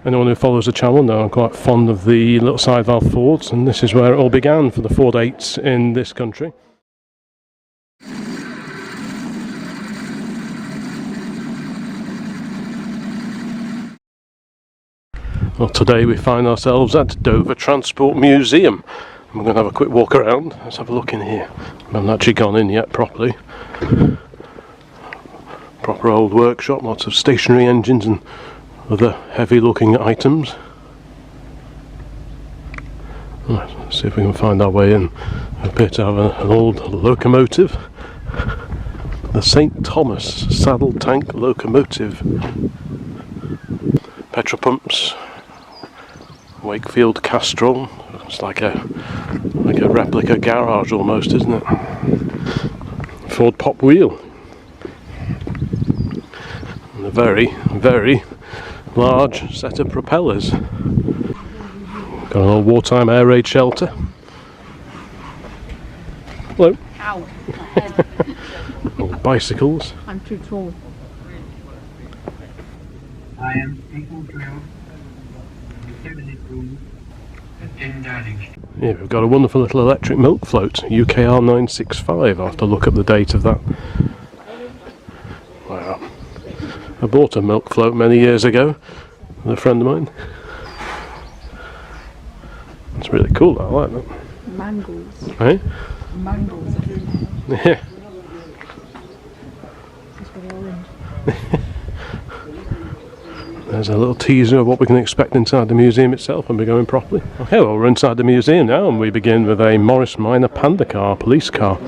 Anyone who follows the channel know I'm quite fond of the little side valve Fords, and this is where it all began for the Ford 8s in this country. Well, today we find ourselves at Dover Transport Museum. We're going to have a quick walk around. Let's have a look in here. I haven't actually gone in yet properly. Proper old workshop, lots of stationary engines and other heavy looking items. Let's see if we can find our way in. We appear to have an old locomotive. The St. Thomas saddle tank locomotive. Petrol pumps. Wakefield Castrol. It's like a replica garage almost, isn't it? Ford Pop Wheel. And a very, very large set of propellers. Got an old wartime air raid shelter. Hello. Ow. Old bicycles. I'm too tall. I am Eagle Drill, the 10-minute room at 10 Downing Street. Yeah, we've got a wonderful little electric milk float, UKR 965. I'll have to look up the date of that. Wow. I bought a milk float many years ago with a friend of mine. It's really cool, I like that. Mangles. Eh? Mangles. Yeah. That's very orange. There's a little teaser of what we can expect inside the museum itself when we're going properly. Okay, well, we're inside the museum now, and we begin with a Morris Minor Panda car, police car.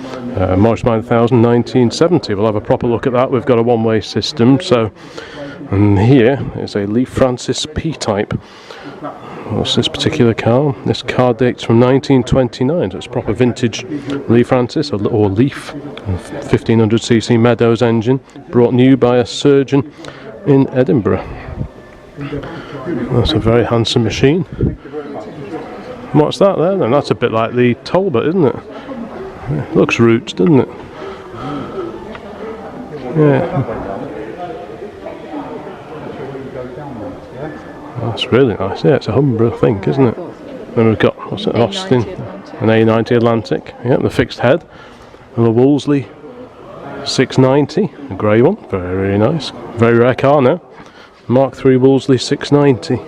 Morris Minor 1000, 1970. We'll have a proper look at that. We've got a one-way system, so... And here is a Lee Francis P-Type. What's this particular car? This car dates from 1929, so it's proper vintage Lee Francis, or Leaf, 1500cc Meadows engine, brought new by a surgeon in Edinburgh. That's a very handsome machine. What's that there then? That's a bit like the Talbot, isn't it? It looks roots, doesn't it? Yeah. That's really nice. Yeah, it's a Humber, I think, isn't it? Then we've got, what's it, Austin, an A90 Atlantic. Yeah, the fixed head. And the Wolseley 690, a grey one. Very nice. Very rare car now. Mark III Wolseley 690.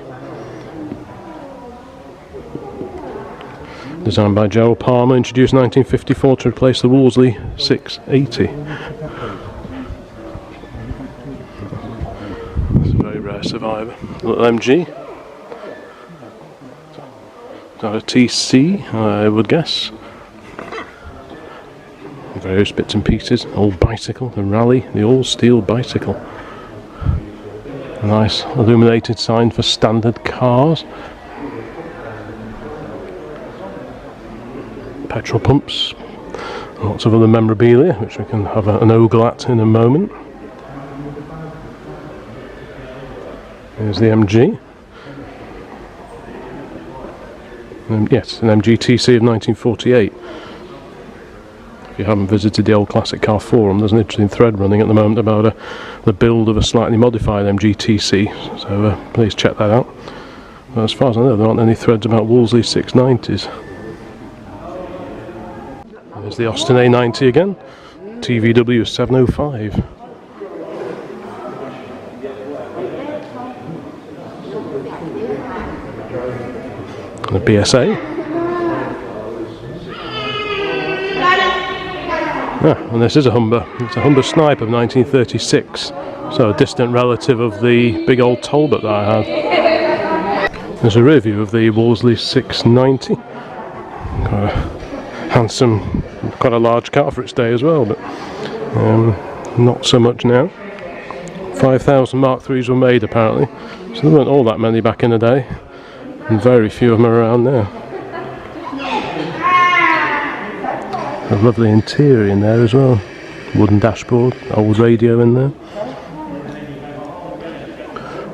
Designed by Gerald Palmer, introduced 1954 to replace the Wolseley 680. It's a very rare survivor. Little MG. Is that a TC, I would guess? Various bits and pieces. Old bicycle, the Rally, the all-steel bicycle. A nice illuminated sign for standard cars. Petrol pumps. Lots of other memorabilia, which we can have an ogle at in a moment. Here's the MG. Yes, an MG TC of 1948. If you haven't visited the Old Classic Car Forum, there's an interesting thread running at the moment about the build of a slightly modified MG TC, so please check that out. But as far as I know, there aren't any threads about Wolseley 690s. There's the Austin A90 again, TVW 705. And the BSA. And this is a Humber. It's a Humber Snipe of 1936, so a distant relative of the big old Talbot that I had. There's a review of the Wolseley 690. Got a handsome, quite a large car for its day as well, but not so much now. 5,000 Mark IIIs were made apparently, so there weren't all that many back in the day, and very few of them are around now. A lovely interior in there as well. Wooden dashboard, old radio in there.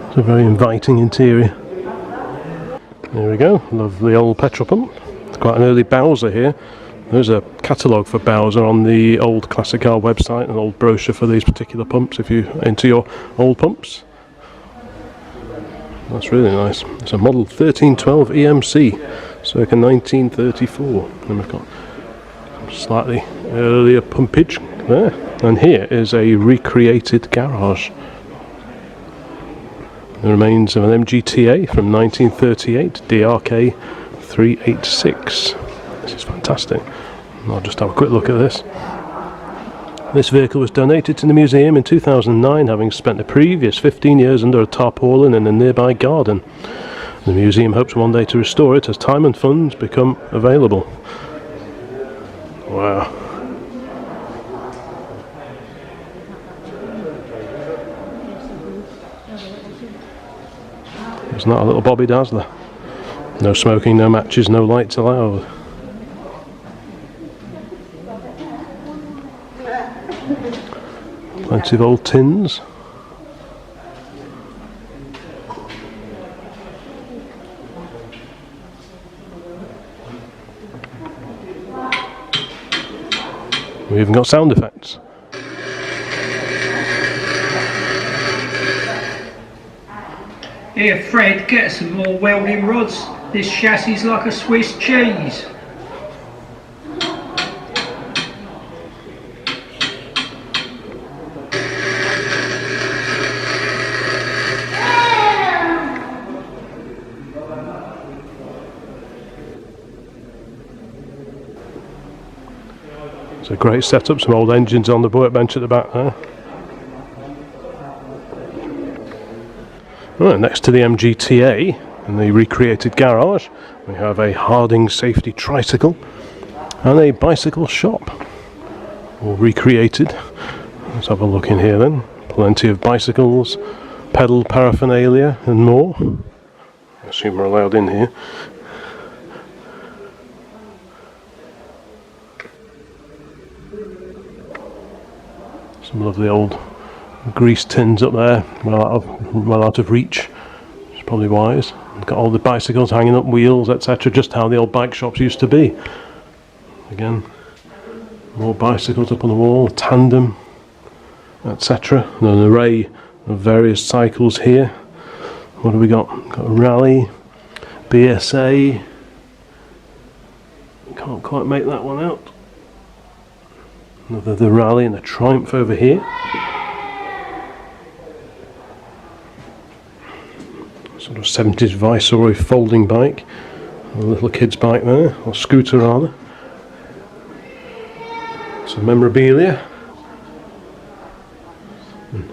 It's a very inviting interior. There we go, lovely old petrol pump. It's quite an early Bowser here. There's a catalogue for Bowser on the Old Classic Car website, an old brochure for these particular pumps if you're into your old pumps. That's really nice. It's a model 1312 EMC, circa 1934. And we've got some slightly earlier pumpage there. And here is a recreated garage. The remains of an MGTA from 1938, DRK 386. This is fantastic. I'll just have a quick look at this. This vehicle was donated to the museum in 2009, having spent the previous 15 years under a tarpaulin in a nearby garden. The museum hopes one day to restore it as time and funds become available. Wow. Isn't that a little Bobby Dazzler? No smoking, no matches, no lights allowed. Plenty of old tins. We even got sound effects. Here, Fred, get some more welding rods. This chassis is like a Swiss cheese. It's a great setup, some old engines on the workbench at the back there. Right, next to the MGTA in the recreated garage, we have a Harding safety tricycle and a bicycle shop, all recreated. Let's have a look in here then. Plenty of bicycles, pedal paraphernalia and more. I assume we're allowed in here. Some lovely old grease tins up there, well out of reach. It's probably wise. Got all the bicycles hanging up, wheels, etc. Just how the old bike shops used to be. Again, more bicycles up on the wall, tandem, etc. And an array of various cycles here. What do we got? Got a Rally, BSA. Can't quite make that one out. Another the Rally and the Triumph over here. Sort of 70s Viceroy folding bike. A little kid's bike there, or scooter rather. Some memorabilia.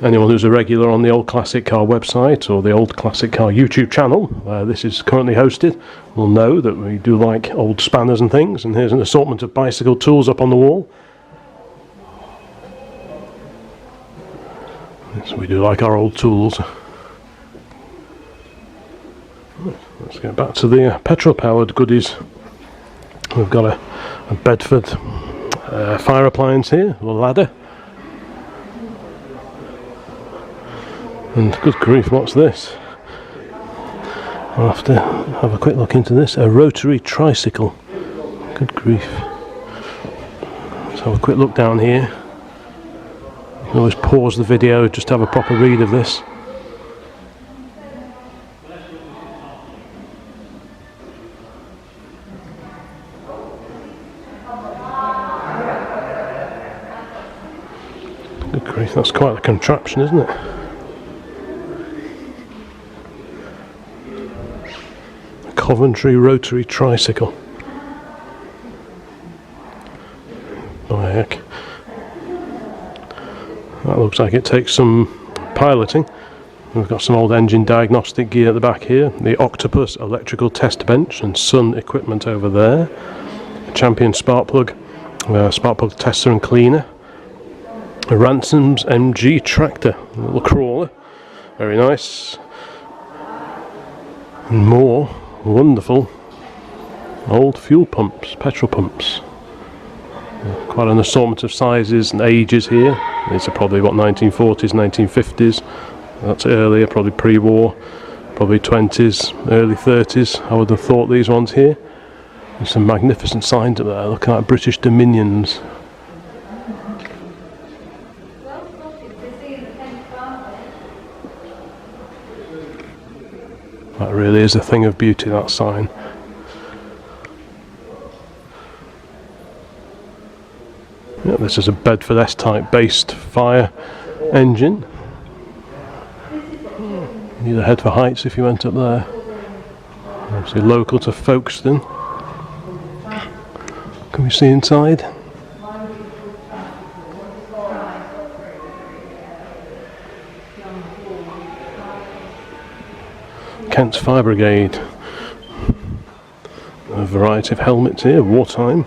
Anyone who's a regular on the Old Classic Car website or the Old Classic Car YouTube channel, where this is currently hosted, will know that we do like old spanners and things. And here's an assortment of bicycle tools up on the wall. So we do like our old tools. Let's get back to the petrol-powered goodies. We've got a Bedford fire appliance here, a ladder. And good grief, what's this? I'll have to have a quick look into this. A rotary tricycle. Good grief. Let's have a quick look down here. You can always pause the video just to have a proper read of this. Good grief, that's quite a contraption, isn't it? A Coventry rotary tricycle. By heck. That looks like it takes some piloting. We've got some old engine diagnostic gear at the back here. The Octopus electrical test bench and Sun equipment over there. A Champion spark plug tester and cleaner. A Ransom's MG tractor, a little crawler. Very nice. And more wonderful old fuel pumps, petrol pumps. Quite an assortment of sizes and ages here. These are probably what, 1940s, 1950s. That's earlier, probably pre-war. Probably 20s, early 30s. I would have thought these ones here. There's some magnificent signs up there, looking like British Dominions. really is a thing of beauty, that sign. Yeah, this is a Bedford S-type based fire engine. Need a head for heights if you went up there. Obviously local to Folkestone. Can we see inside? Kent's Fire Brigade. A variety of helmets here, wartime.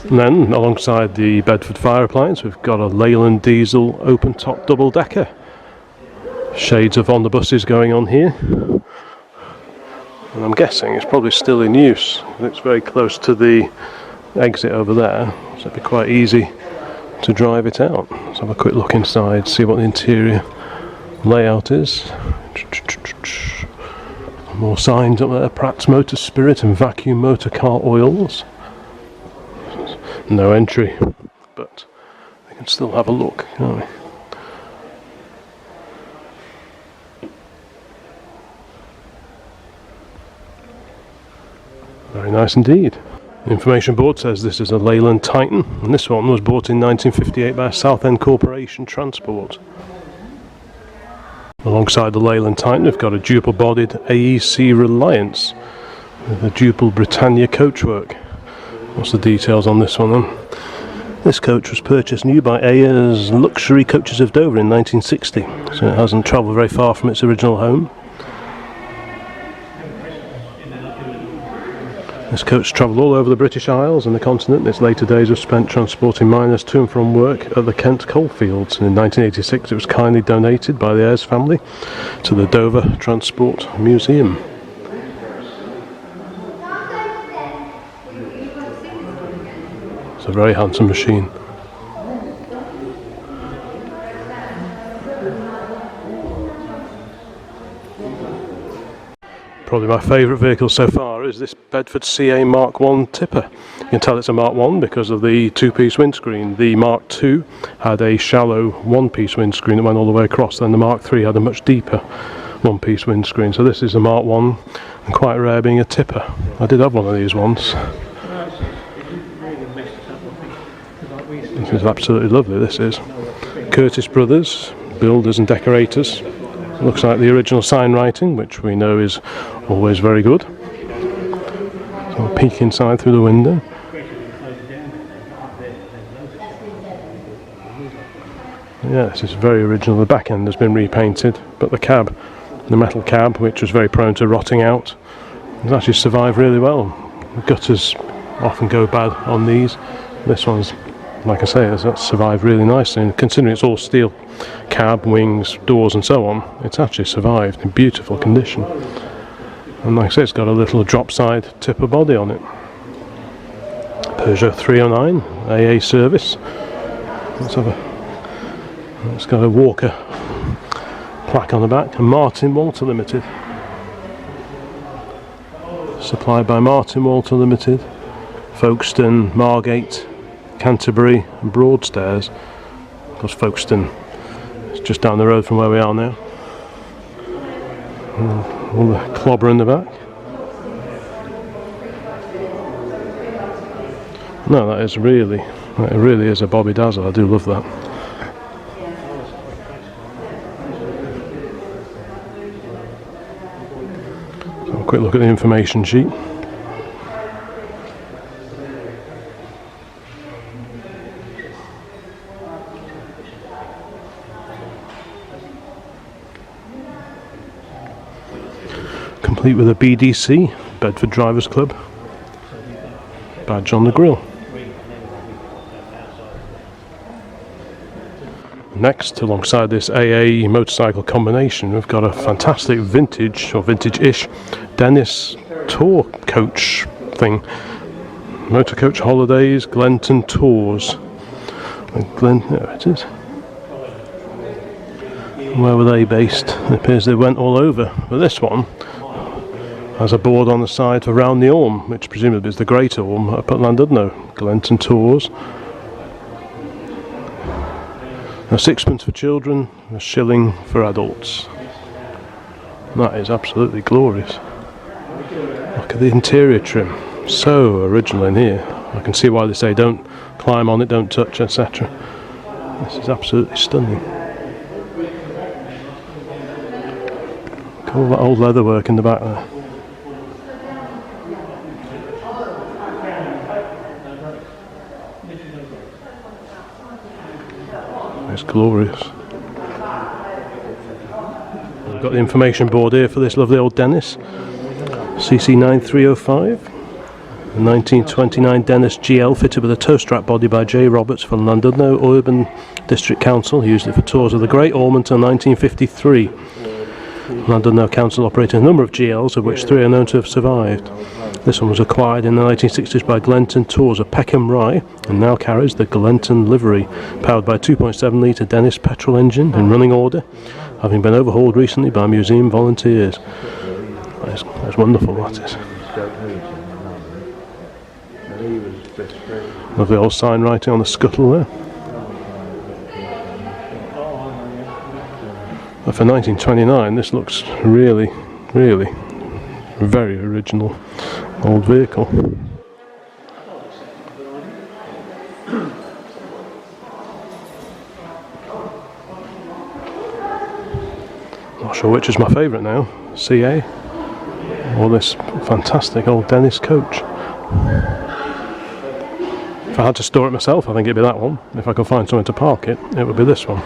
And then, alongside the Bedford Fire Appliance, we've got a Leyland diesel open-top double-decker. Shades of on the buses going on here. And I'm guessing it's probably still in use. It's very close to the exit over there, so it'd be quite easy to drive it out. Let's have a quick look inside, see what the interior layout is. More signs up there, Pratt's Motor Spirit and Vacuum Motor Car Oils. No entry, but we can still have a look, can't we? Very nice indeed. The information board says this is a Leyland Titan, and this one was bought in 1958 by Southend Corporation Transport. Alongside the Leyland Titan, we've got a duple-bodied AEC Reliance with a duple Britannia coachwork. What's the details on this one then? This coach was purchased new by Ayers Luxury Coaches of Dover in 1960, so it hasn't travelled very far from its original home. This coach travelled all over the British Isles and the continent. Its later days were spent transporting miners to and from work at the Kent coalfields, and in 1986 it was kindly donated by the Ayers family to the Dover Transport Museum. A very handsome machine. Probably my favourite vehicle so far is this Bedford CA Mark 1 tipper. You can tell it's a Mark 1 because of the two-piece windscreen. The Mark 2 had a shallow one-piece windscreen that went all the way across, then the Mark 3 had a much deeper one-piece windscreen. So this is a Mark 1, and quite rare being a tipper. I did have one of these once. This is absolutely lovely, this is. Curtis Brothers, builders and decorators. Looks like the original sign writing, which we know is always very good. So we'll peek inside through the window. Yeah, this is very original. The back end has been repainted, but the cab, the metal cab, which was very prone to rotting out, has actually survived really well. The gutters often go bad on these. This one's, like I say, has survived really nicely, and considering it's all steel cab, wings, doors and so on, it's actually survived in beautiful condition. And like I say, it's got a little drop side tipper body on it. Peugeot 309 AA service. Let's have a, it's got a Walker plaque on the back, and Martin Walter Limited. Supplied by Martin Walter Limited, Folkestone, Margate, Canterbury and Broadstairs. Of course, Folkestone is just down the road from where we are now. And all the clobber in the back. No, that really is a Bobby Dazzle. I do love that. So a quick look at the information sheet. Complete with a BDC, Bedford Drivers Club badge on the grille. Next, alongside this AA motorcycle combination, we've got a fantastic vintage, or vintage-ish, Dennis tour coach thing. Motor Coach Holidays, Glenton Tours. There it is. Where were they based? It appears they went all over. But this one, Has a board on the side for Round the Orme, which presumably is the Great Orme up at Llandudno. Glenton Tours. A sixpence for children, a shilling for adults. That is absolutely glorious. Look at the interior trim, so original in here. I can see why they say don't climb on it, don't touch, etc. This is absolutely stunning. Look at all that old leatherwork in the back there. It's glorious. We've got the information board here for this lovely old Dennis. CC9305. A 1929 Dennis GL fitted with a toe strap body by J. Roberts from Llandudno Urban District Council. He used it for tours of the Great Orme until 1953. Llandudno Council operated a number of GLs, of which 3 are known to have survived. This one was acquired in the 1960s by Glenton Tours of Peckham Rye and now carries the Glenton livery, powered by a 2.7 litre Dennis petrol engine in running order, having been overhauled recently by museum volunteers. That's wonderful, that is. Lovely old sign writing on the scuttle there. But for 1929 this looks really, really very original old vehicle. Not sure which is my favourite now, CA or this fantastic old Dennis coach. If I had to store it myself, I think it'd be that one. If I could find somewhere to park it, it would be this one.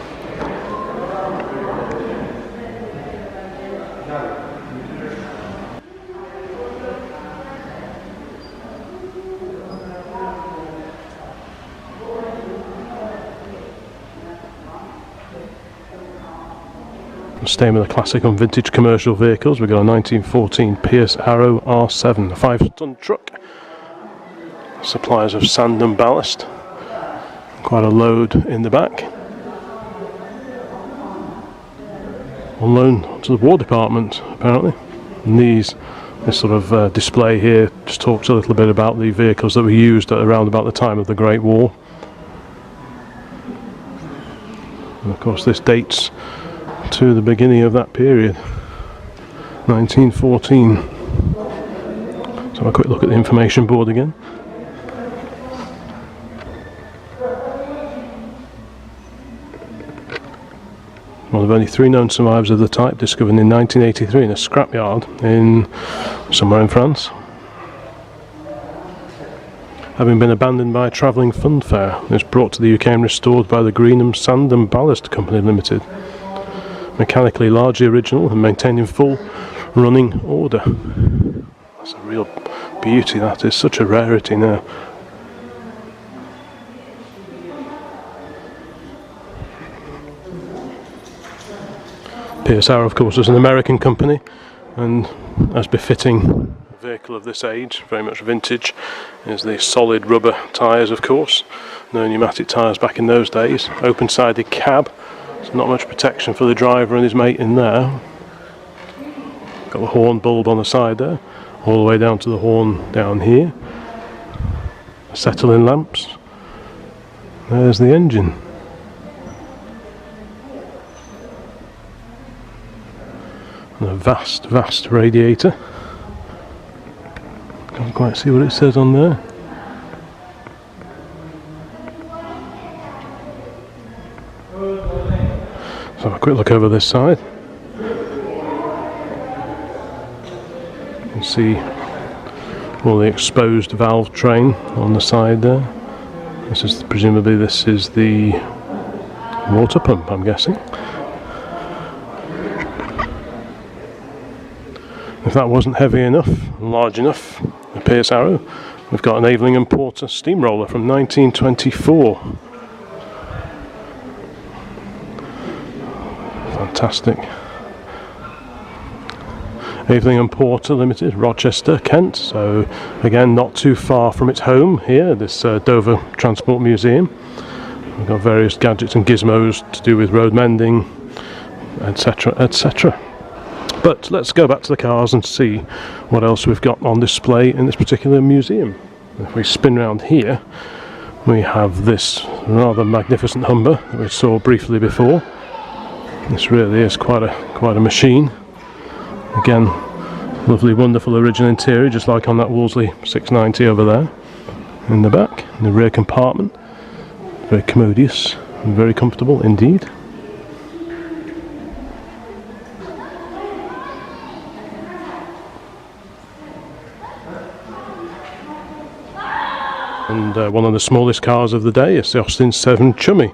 Staying with the classic and vintage commercial vehicles, we've got a 1914 Pierce Arrow R7, a 5-ton truck. Suppliers of sand and ballast. Quite a load in the back. On loan to the War Department, apparently. And this sort of display here just talks a little bit about the vehicles that were used at around about the time of the Great War. And of course this dates to the beginning of that period, 1914. So a quick look at the information board again. One of only 3 known survivors of the type, discovered in 1983 in a scrapyard in somewhere in France. Having been abandoned by a travelling fun fair, it was brought to the UK and restored by the Greenham Sand and Ballast Company Limited. Mechanically largely original and maintained in full running order. That's a real beauty, that is such a rarity now. Pierce Arrow, of course, was an American company, and as befitting a vehicle of this age, very much vintage, is the solid rubber tyres, of course. No pneumatic tyres back in those days. Open-sided cab. There's not much protection for the driver and his mate in there. Got the horn bulb on the side there, all the way down to the horn down here. Acetylene lamps. There's the engine. And a vast, vast radiator. Can't quite see what it says on there. So have a quick look over this side. You can see all the exposed valve train on the side there. Presumably this is the water pump, I'm guessing. If that wasn't heavy enough, large enough, the Pierce Arrow, we've got an Aveling & Porter steamroller from 1924. Fantastic. Aveling & Porter Limited, Rochester, Kent. So again, not too far from its home here, this Dover Transport Museum. We've got various gadgets and gizmos to do with road mending, etc., etc. But let's go back to the cars and see what else we've got on display in this particular museum. If we spin round here, we have this rather magnificent Humber that we saw briefly before. This really is quite a machine. Again, lovely, wonderful original interior, just like on that Wolseley 690 over there. In the back, in the rear compartment, very commodious and very comfortable indeed. And one of the smallest cars of the day is the Austin 7 Chummy.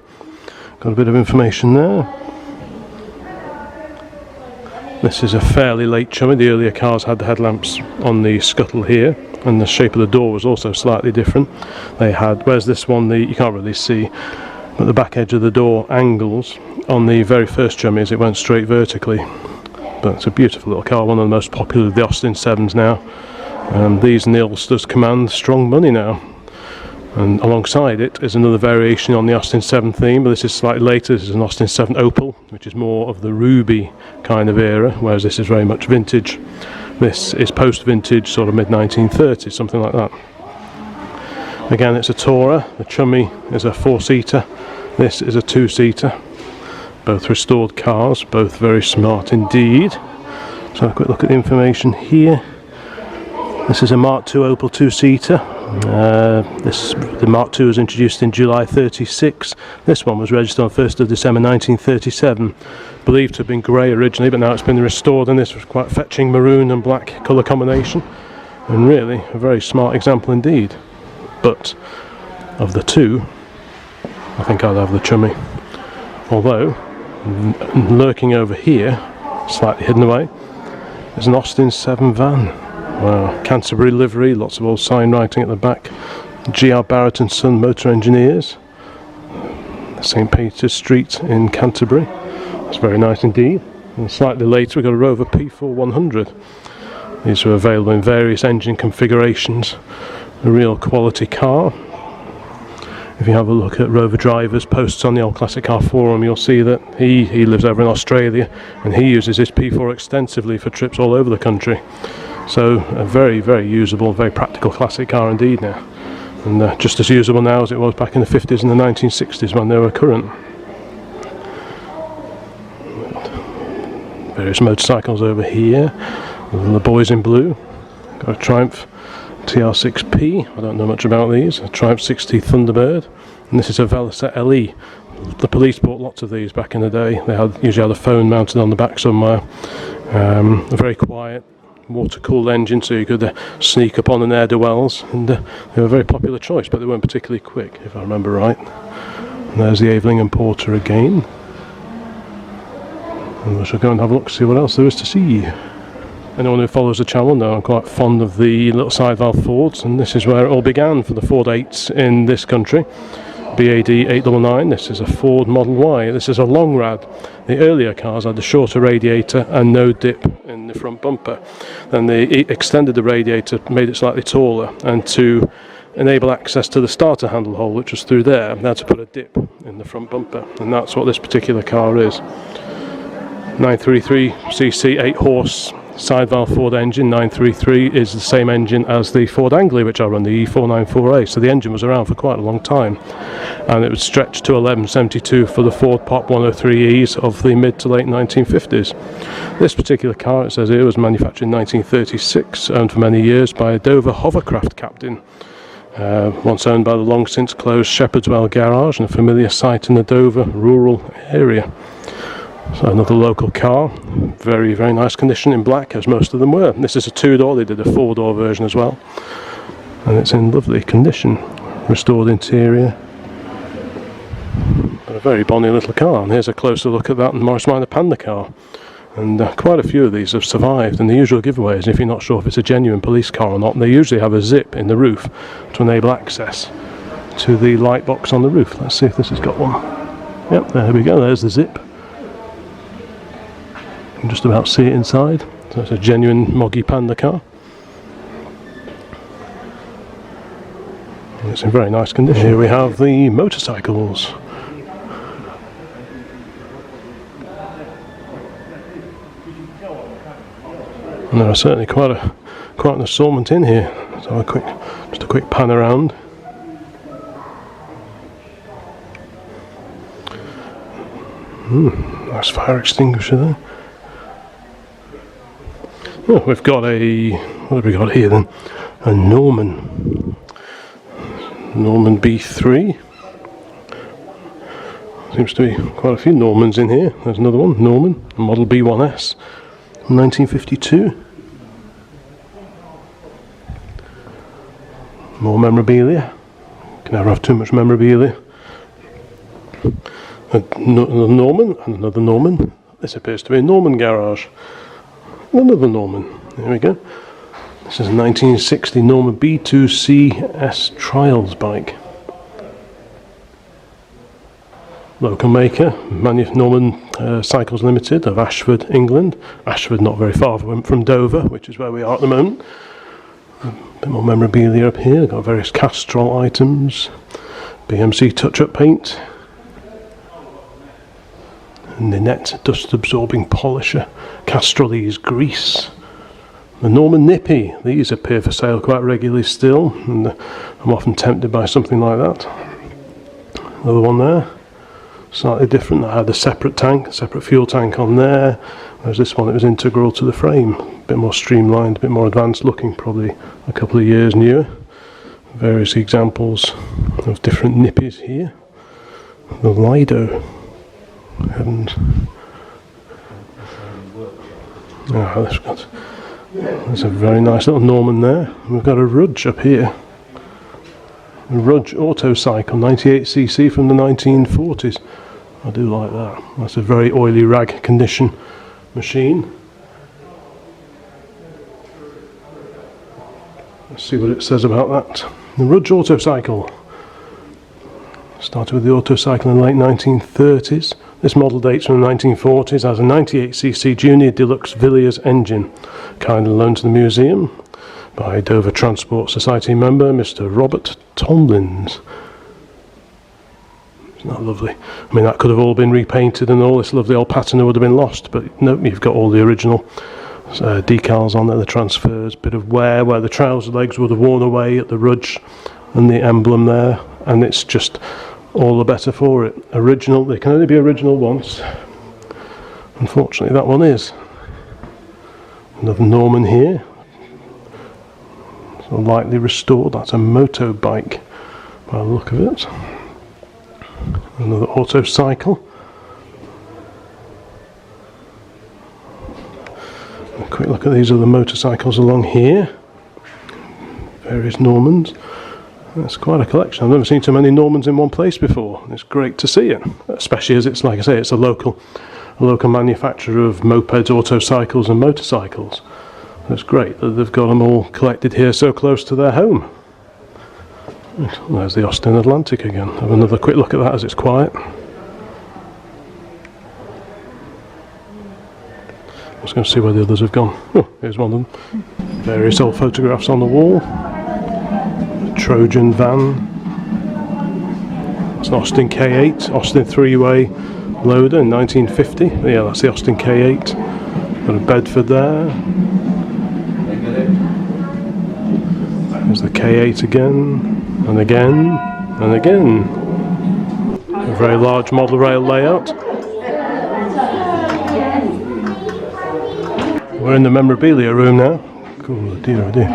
Got a bit of information there. This is a fairly late Chummy. The earlier cars had the headlamps on the scuttle here, and the shape of the door was also slightly different. They had, whereas this one, you can't really see, but the back edge of the door angles on the very first Chummy as it went straight vertically. But it's a beautiful little car, one of the most popular of the Austin 7s now. And these in the Ulsters command strong money now. And alongside it is another variation on the Austin 7 theme, but this is slightly later. This is an Austin 7 Opal, which is more of the ruby kind of era, whereas this is very much vintage. This is post-vintage, sort of mid-1930s, something like that. Again, it's a Tourer. The Chummy is a 4-seater. This is a 2-seater. Both restored cars, both very smart indeed. So have a quick look at the information here. This is a Mark II Opel 2-seater. The Mark II was introduced in July 36. This one was registered on 1st of December 1937. Believed to have been grey originally, but now it's been restored, and this was quite fetching maroon and black colour combination. And really, a very smart example indeed. But of the two, I think I'd have the Chummy. Although, lurking over here, slightly hidden away, is an Austin 7 van. Wow, Canterbury livery, lots of old sign writing at the back. G.R. Barrett and Son Motor Engineers, St. Peter's Street in Canterbury. That's very nice indeed. And slightly later we've got a Rover P4100. These are available in various engine configurations. A real quality car. If you have a look at Rover Driver's posts on the Old Classic Car Forum, you'll see that he lives over in Australia, and he uses his P4 extensively for trips all over the country. So a very, very usable, very practical classic car indeed now. And just as usable now as it was back in the 50s and the 1960s when they were current. Various motorcycles over here. The boys in blue. Got a Triumph TR6P. I don't know much about these. A Triumph 60 Thunderbird. And this is a Veloset LE. The police bought lots of these back in the day. They usually had a phone mounted on the back somewhere. A very quiet, water-cooled engine, so you could sneak up on the ne'er-do-wells, and they were a very popular choice, but they weren't particularly quick, if I remember right. And there's the Aveling and Porter again. And we shall go and have a look, see what else there is to see. Anyone who follows the channel know I'm quite fond of the little side valve Fords, and this is where it all began for the Ford 8s in this country. BAD 899, this is a Ford Model Y, this is a long rad. The earlier cars had the shorter radiator and no dip in the front bumper. Then they extended the radiator, made it slightly taller, and to enable access to the starter handle hole, which was through there, they had to put a dip in the front bumper, and that's what this particular car is. 933cc 8 horse side valve Ford engine. 933 is the same engine as the Ford Anglia, which I run, the E494A, so the engine was around for quite a long time, and it was stretched to 1172 for the Ford Pop 103Es of the mid to late 1950s. This particular car, it says here, was manufactured in 1936, owned for many years by a Dover hovercraft captain, once owned by the long since closed Shepherd's Well garage, and a familiar sight in the Dover rural area. So another local car, very, very nice condition in black, as most of them were. This is a 2-door, they did a 4-door version as well. And it's in lovely condition. Restored interior. A very bonny little car. And here's a closer look at that Morris Minor Panda car. And quite a few of these have survived. And the usual giveaways, if you're not sure if it's a genuine police car or not, they usually have a zip in the roof to enable access to the light box on the roof. Let's see if this has got one. Yep, there we go, there's the zip. You can just about see it inside. So it's a genuine Moggy Panda car. And it's in very nice condition. Here we have the motorcycles. And there are certainly quite an assortment in here. So just a quick pan around. Nice fire extinguisher there. Oh, we've got what have we got here then? A Norman B3. Seems to be quite a few Normans in here. There's another one, Norman, a Model B1S from 1952. More memorabilia. Can never have too much memorabilia. Another Norman and another Norman. This appears to be a Norman garage. Another Norman. There we go. This is a 1960 Norman B2CS Trials bike. Local maker, Norman Cycles Limited of Ashford, England. Ashford not very far from Dover, which is where we are at the moment. A bit more memorabilia up here. Got various Castrol items, BMC touch-up paint, Ninette dust absorbing polisher, Castrolese grease, the Norman Nippy. These appear for sale quite regularly still, and I'm often tempted by something like that. Another one there, slightly different. I had a separate fuel tank on there, whereas this one, it was integral to the frame. A bit more streamlined, a bit more advanced looking, probably a couple of years newer. Various examples of different Nippies here. The Lido. And there's a very nice little Norman there. We've got a Rudge up here. A Rudge Autocycle 98cc from the 1940s. I do like that. That's a very oily rag condition machine. Let's see what it says about that. The Rudge Autocycle. Started with the Autocycle in the late 1930s. This model dates from the 1940s, has a 98cc Junior Deluxe Villiers engine, kindly loaned to the museum by Dover Transport Society member Mr. Robert Tomlins. Isn't that lovely? I mean, that could have all been repainted and all this lovely old patina would have been lost, but nope, you've got all the original decals on there, the transfers, bit of wear where the trouser legs would have worn away at the Rudge and the emblem there, and it's just all the better for it. Original, they can only be original once. Unfortunately, that one is. Another Norman here. So lightly restored. That's a motorbike by the look of it. Another Autocycle. A quick look at these other motorcycles along here. Various Normans. That's quite a collection. I've never seen so many Normans in one place before. It's great to see it, especially as it's, like I say, it's a local manufacturer of mopeds, autocycles and motorcycles. It's great that they've got them all collected here so close to their home. There's the Austin Atlantic again. Have another quick look at that as it's quiet. I was going to see where the others have gone. Oh, here's one of them. Various old photographs on the wall. Trojan van. It's an Austin K8, Austin 3-way loader in 1950. Yeah, that's the Austin K8. Got a Bedford there. There's the K8 again, and again, and again. A very large model rail layout. We're in the memorabilia room now. Cool, dear, oh dear.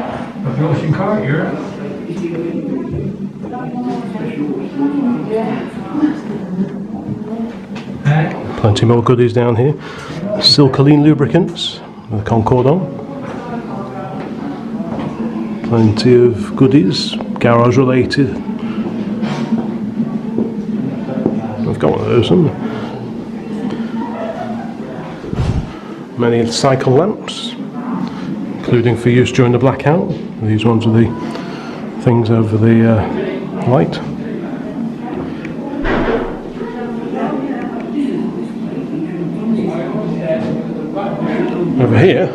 Plenty more goodies down here. Silcoline lubricants with a Concord on. Plenty of goodies, garage related. I've got one of those. Many cycle lamps, including for use during the blackout. These ones are the things over the light. Over here,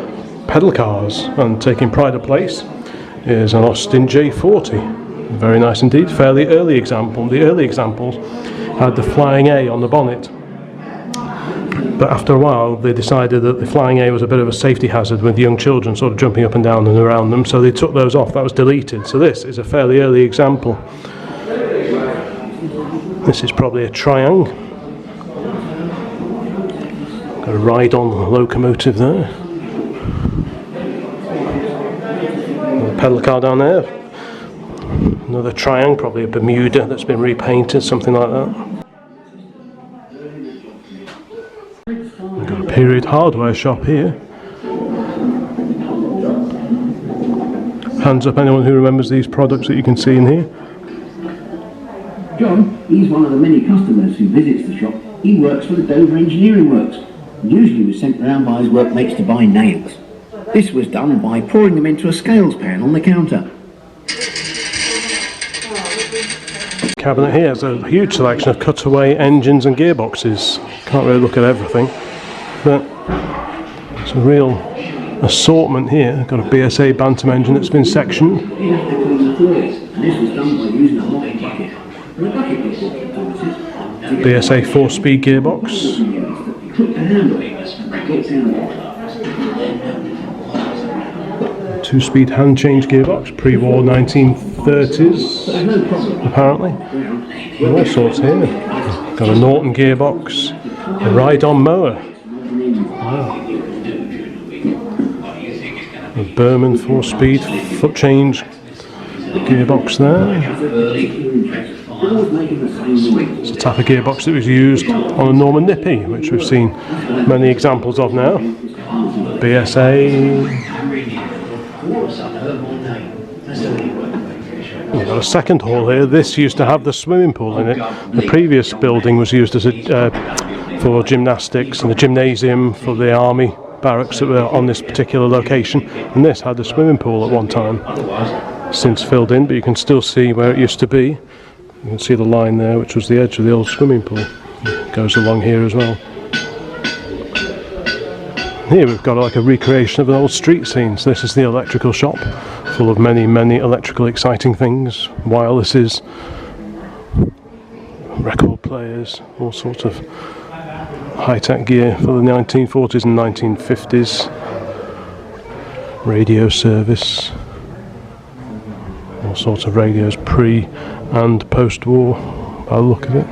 pedal cars, and taking pride of place is an Austin J40. Very nice indeed, fairly early example. The early examples had the Flying A on the bonnet. But after a while, they decided that the Flying A was a bit of a safety hazard with young children sort of jumping up and down and around them, so they took those off. That was deleted. So this is a fairly early example. This is probably a Triang. Got a ride-on locomotive there. Another pedal car down there. Another Triang, probably a Bermuda that's been repainted, something like that. We've got a period hardware shop here. Hands up anyone who remembers these products that you can see in here. John, he's one of the many customers who visits the shop. He works for the Dover Engineering Works. Usually was sent round by his workmates to buy nails. This was done by pouring them into a scales pan on the counter. Cabinet here has a huge selection of cutaway engines and gearboxes. Can't really look at everything, but it's a real assortment here. Got a BSA Bantam engine that's been sectioned. He had to clean the floors, and this was done by using a mopping bucket. The bucket was BSA 4-speed gearbox. took the handle, gets out. 2-speed hand change gearbox, pre-war 1930s, apparently. All sorts here. Got a Norton gearbox, a ride-on mower. Wow. A Berman 4-speed foot change gearbox there. It's a type of gearbox that was used on a Norman Nippy, which we've seen many examples of now. BSA. We've got a second hall here. This used to have the swimming pool in it. The previous building was used as for gymnastics and the gymnasium for the army barracks that were on this particular location. And this had the swimming pool at one time. Since filled in, but you can still see where it used to be. You can see the line there, which was the edge of the old swimming pool. It goes along here as well. Here we've got like a recreation of an old street scene. So this is the electrical shop, full of many, many electrical exciting things, wirelesses, record players, all sorts of high-tech gear for the 1940s and 1950s. Radio service, all sorts of radios pre and post-war by the look of it.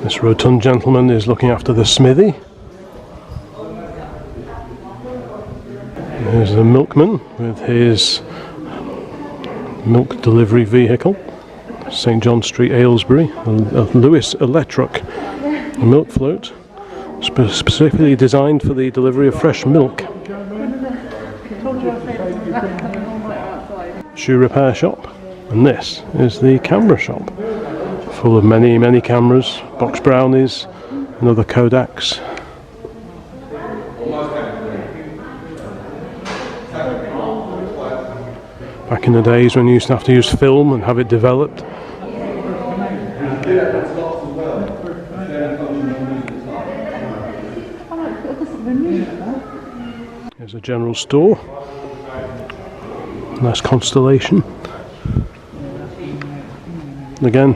This rotund gentleman is looking after the smithy. There's the milkman with his milk delivery vehicle. St John Street, Aylesbury. A Lewis Electric milk float, specifically designed for the delivery of fresh milk. Shoe repair shop, and this is the camera shop, full of many, many cameras, box brownies and other Kodaks. Back in the days when you used to have to use film and have it developed. There's a general store. Nice Constellation. Again,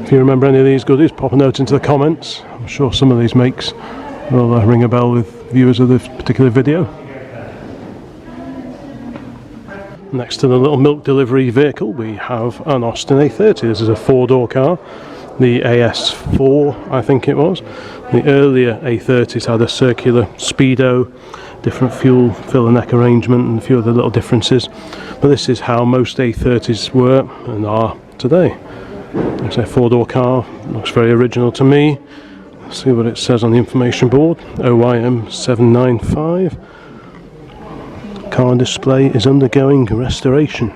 if you remember any of these goodies, pop a note into the comments. I'm sure some of these makes will ring a bell with viewers of this particular video. Next to the little milk delivery vehicle we have an Austin A30. This is a 4-door car, the AS4 I think it was. The earlier A30s had a circular speedo, different fuel filler neck arrangement and a few other little differences, but this is how most A30s were and are today. It's a 4-door car, looks very original to me. Let's see what it says on the information board. OYM 795. Car display is undergoing restoration.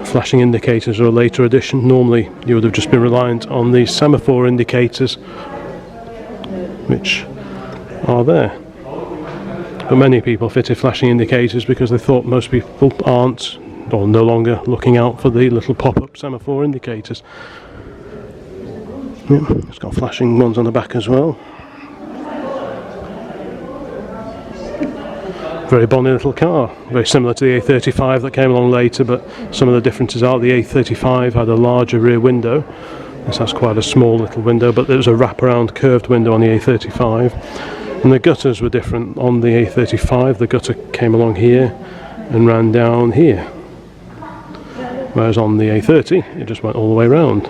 Flashing indicators are a later addition. Normally you would have just been reliant on the semaphore indicators, which are there. But many people fitted flashing indicators because they thought most people aren't or no longer looking out for the little pop-up semaphore indicators. Yeah, it's got flashing ones on the back as well. Very bonny little car, very similar to the A35 that came along later, but some of the differences are the A35 had a larger rear window. This has quite a small little window, but there was a wraparound curved window on the A35. And the gutters were different. On the A35, the gutter came along here and ran down here. Whereas on the A30, it just went all the way round.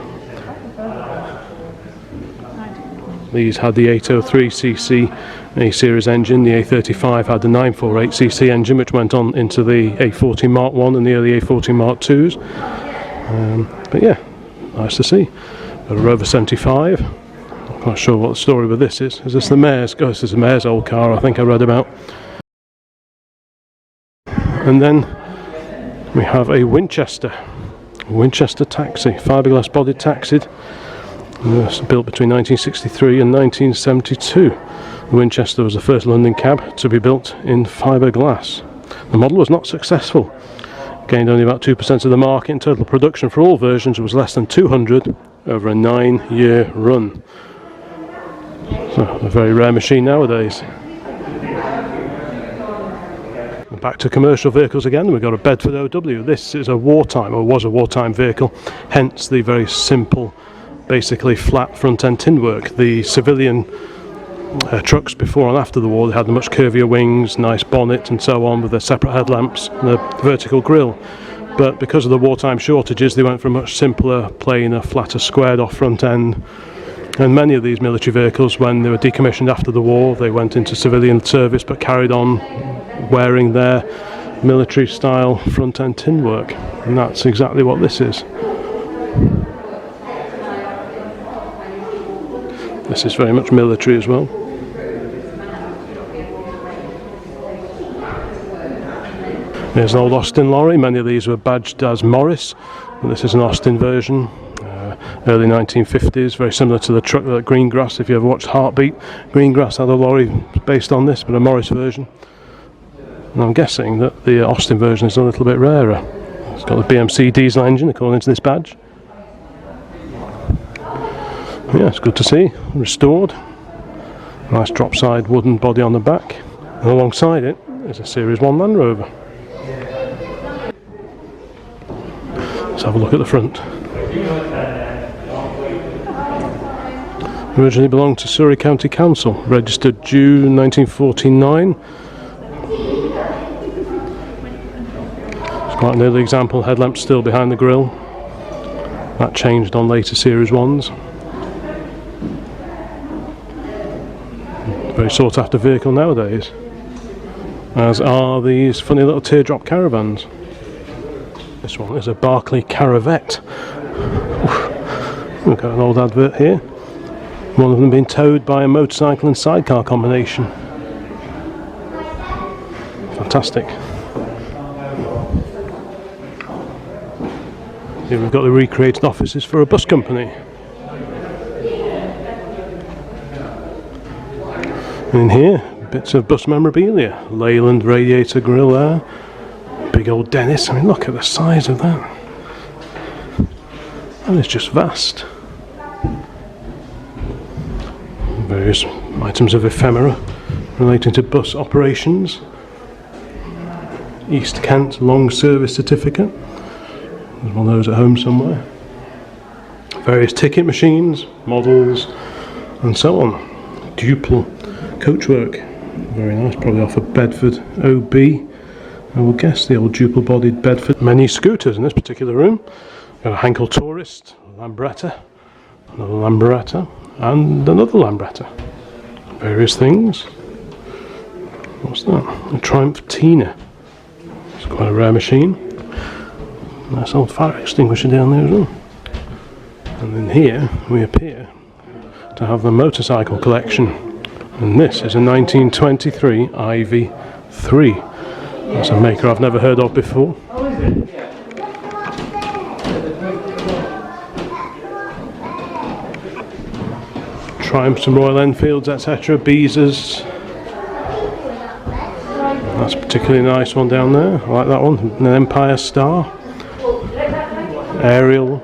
These had the 803cc A-series engine. The A35 had the 948cc engine, which went on into the A40 Mark 1 and the early A40 Mark 2s. But yeah, nice to see. Got a Rover 75. Not quite sure what the story with this is. Is this the Mayor's? Oh, this is the Mayor's old car, I think I read about. And then we have a Winchester taxi, fiberglass bodied taxied. It was built between 1963 and 1972. The Winchester was the first London cab to be built in fiberglass. The model was not successful. Gained only about 2% of the market, and total production for all versions was less than 200 over a 9-year run. So, a very rare machine nowadays. Back to commercial vehicles again. We've got a Bedford OW. This is a wartime, or was a wartime vehicle, hence the very simple, basically flat front end tin work. The civilian trucks before and after the war, they had the much curvier wings, nice bonnet and so on, with their separate headlamps and a vertical grille. But because of the wartime shortages, they went for a much simpler, plainer, flatter, squared off front end. And many of these military vehicles, when they were decommissioned after the war, they went into civilian service but carried on wearing their military style front end tin work. And that's exactly what this is. This is very much military as well. There's an old Austin lorry. Many of these were badged as Morris, but this is an Austin version. Early 1950s, very similar to the truck that Greengrass, if you ever watched Heartbeat. Greengrass had a lorry based on this, but a Morris version. And I'm guessing that the Austin version is a little bit rarer. It's got the BMC diesel engine according to this badge. Yeah, it's good to see. Restored. Nice drop side wooden body on the back. And alongside it is a Series 1 Land Rover. Let's have a look at the front. Originally belonged to Surrey County Council, registered June 1949. It's quite an early example, headlamp still behind the grille. That changed on later Series 1s. Very sought after vehicle nowadays, as are these funny little teardrop caravans. This one is a Barclay Caravette. We've got an old advert here. One of them being towed by a motorcycle and sidecar combination. Fantastic. Here we've got the recreated offices for a bus company. And in here, bits of bus memorabilia. Leyland radiator grille there. Big old Dennis. I mean, look at the size of that. That is just vast. Various items of ephemera relating to bus operations. East Kent long service certificate. There's one of those at home somewhere. Various ticket machines, models, and so on. Duple coachwork. Very nice, probably off a Bedford OB. I will guess the old duple bodied Bedford. Many scooters in this particular room. Got a Henkel Tourist, Lambretta, another Lambretta, and another Lambretta. Various things. What's that? A Triumph Tina. It's quite a rare machine. Nice old fire extinguisher down there as well. And in here we appear to have the motorcycle collection. And this is a 1923 Ivy 3. That's a maker I've never heard of before. Triumphs and Royal Enfields, etc. Beezers. That's a particularly nice one down there. I like that one. An Empire Star. Ariel.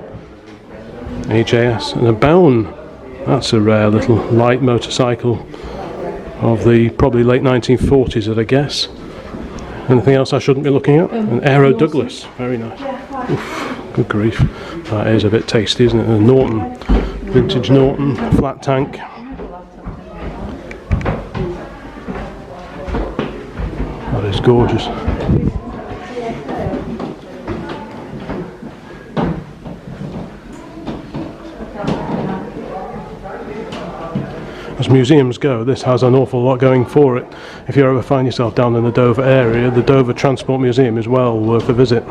AJS. And a Bown. That's a rare little light motorcycle of the probably late 1940s, I'd guess. Anything else I shouldn't be looking at? An Aero Douglas, very nice. Oof, good grief. That is a bit tasty, isn't it? A Norton, vintage Norton, flat tank. That is gorgeous. As museums go, this has an awful lot going for it. If you ever find yourself down in the Dover area, the Dover Transport Museum is well worth a visit.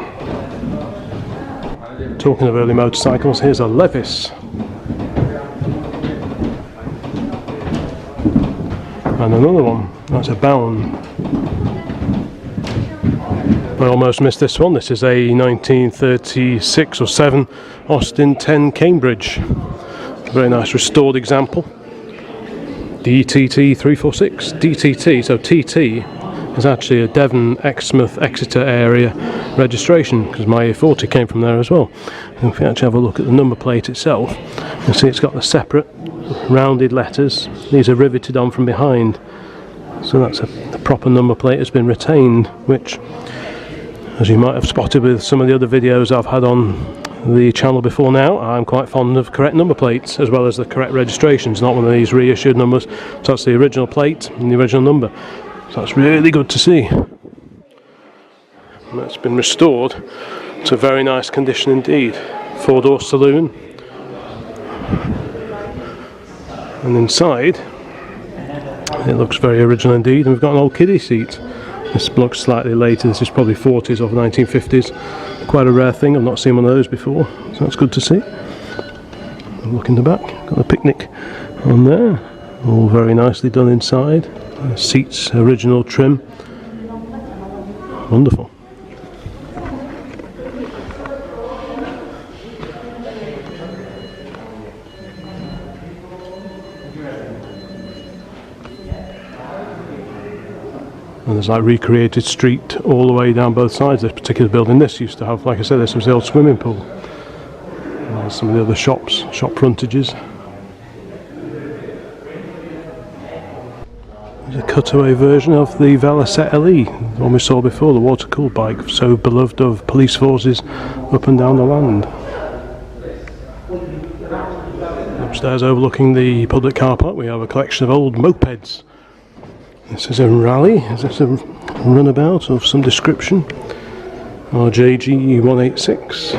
Talking of early motorcycles, here's a Levis. And another one, that's a Bound. I almost missed this one. This is a 1936 or 7 Austin 10 Cambridge. Very nice restored example. DTT 346. DTT, so TT is actually a Devon, Exmouth, Exeter area registration, because my A40 came from there as well. And if you actually have a look at the number plate itself, you'll see it's got the separate rounded letters. These are riveted on from behind, so that's the proper number plate has been retained, which, as you might have spotted with some of the other videos I've had on the channel before now, I'm quite fond of correct number plates as well as the correct registrations, not one of these reissued numbers. So that's the original plate and the original number. So that's really good to see. And that's been restored to very nice condition indeed. 4-door saloon. And inside it looks very original indeed, and we've got an old kiddie seat. This looks slightly later, this is probably 40s or 1950s. Quite a rare thing, I've not seen one of those before, so that's good to see. Look in the back, got a picnic on there, all very nicely done inside. Seats, original trim, wonderful. And there's like recreated street all the way down both sides of this particular building. This used to have, like I said, this was the old swimming pool. And there's some of the other shops, shop frontages. There's a cutaway version of the Velocette LE, the one we saw before, the water-cooled bike, so beloved of police forces up and down the land. Upstairs overlooking the public car park we have a collection of old mopeds. This is a rally, is this a runabout of some description? RJG 186.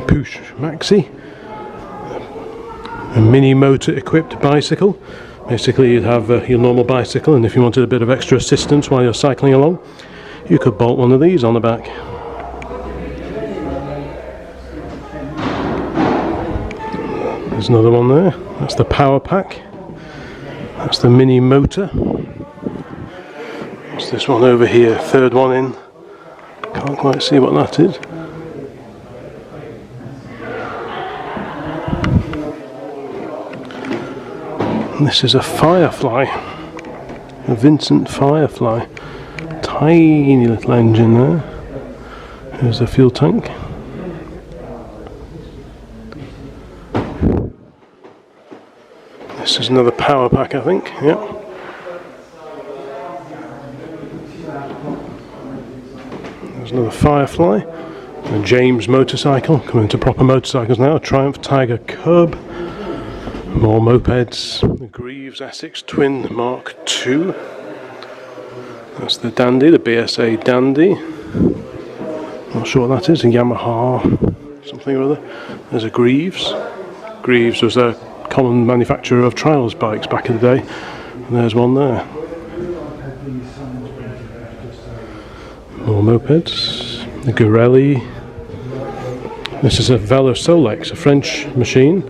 Push Maxi. A mini motor equipped bicycle. Basically you'd have your normal bicycle, and if you wanted a bit of extra assistance while you're cycling along, you could bolt one of these on the back. There's another one there, that's the Power Pack. That's the mini motor. What's this one over here? Third one in. Can't quite see what that is. And this is a Firefly. A Vincent Firefly. Tiny little engine there. Here's the fuel tank. This is another Power Pack, I think. Yep. There's another Firefly. A James motorcycle, coming to proper motorcycles now. A Triumph Tiger Cub. More mopeds. The Greaves Essex Twin Mark II. That's the Dandy, the BSA Dandy. Not sure what that is. A Yamaha something or other. There's a Greaves. Greaves was a common manufacturer of trials bikes back in the day, and there's one there. More mopeds. The Gorelli. This is a Velo Solex, a French machine.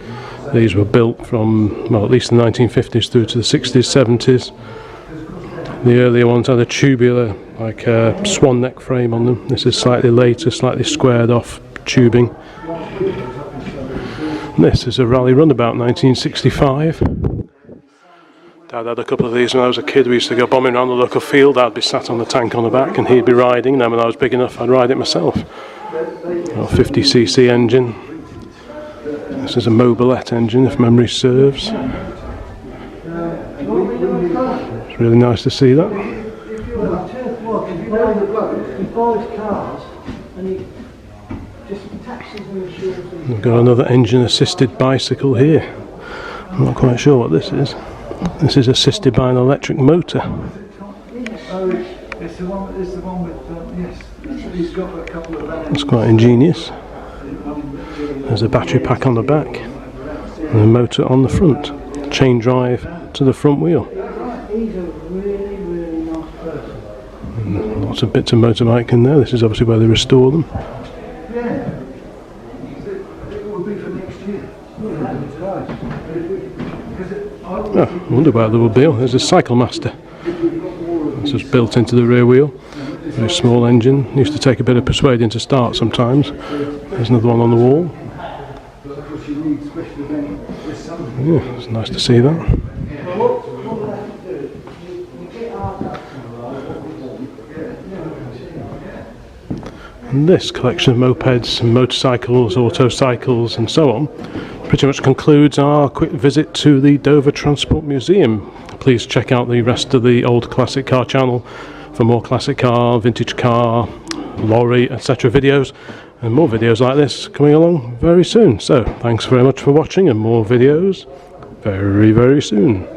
These were built from, well, at least the 1950s through to the 60s, 70s. The earlier ones had a tubular, like a swan neck frame on them. This is slightly later, slightly squared off tubing. This is a Rally Runabout 1965. Dad had a couple of these when I was a kid. We used to go bombing around the local field. I'd be sat on the tank on the back and he'd be riding. Then when I was big enough I'd ride it myself. A 50cc engine. This is a Mobilette engine if memory serves. It's really nice to see that. he buys cars and he just taxes and insures them. We've got another engine-assisted bicycle here. I'm not quite sure what this is. This is assisted by an electric motor. Oh, it's the one with, yes, he's got a couple of vans. That's quite ingenious. There's a battery pack on the back and a motor on the front. Chain drive to the front wheel. He's a really, really nice person. And lots of bits of motorbike in there. This is obviously where they restore them. Yeah. It will be for next year. Oh, I wonder where they will be. There's a Cycle Master. This was built into the rear wheel. Very small engine. Used to take a bit of persuading to start sometimes. There's another one on the wall. Yeah, it's nice to see that. And this collection of mopeds, motorcycles, autocycles and so on pretty much concludes our quick visit to the Dover Transport Museum. Please check out the rest of the Old Classic Car channel for more classic car, vintage car, lorry, etc. videos, and more videos like this coming along very soon. So thanks very much for watching, and more videos very, very soon.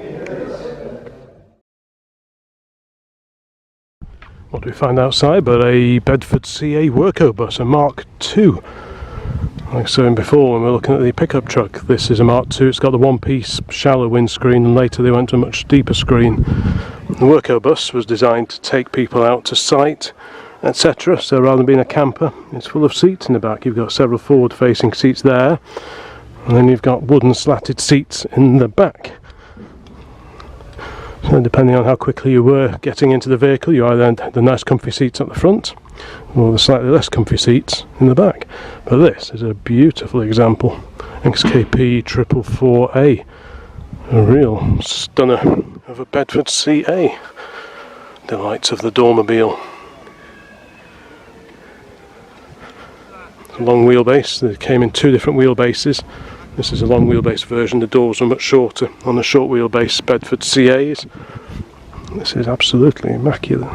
What do we find outside but a Bedford CA Worko bus, a Mark II. Like I was saying before when we were looking at the pickup truck, this is a Mark II. It's got the one-piece shallow windscreen, and later they went to a much deeper screen. The Worko bus was designed to take people out to site, etc. So rather than being a camper, it's full of seats in the back. You've got several forward-facing seats there, and then you've got wooden slatted seats in the back. So depending on how quickly you were getting into the vehicle, you either had the nice comfy seats at the front or the slightly less comfy seats in the back. But this is a beautiful example. XKP 444A, a real stunner of a Bedford CA. Delights of the Dormobile. Long wheelbase. They came in two different wheelbases. This is a long wheelbase version. The doors are much shorter on the short wheelbase Bedford CAs. This is absolutely immaculate.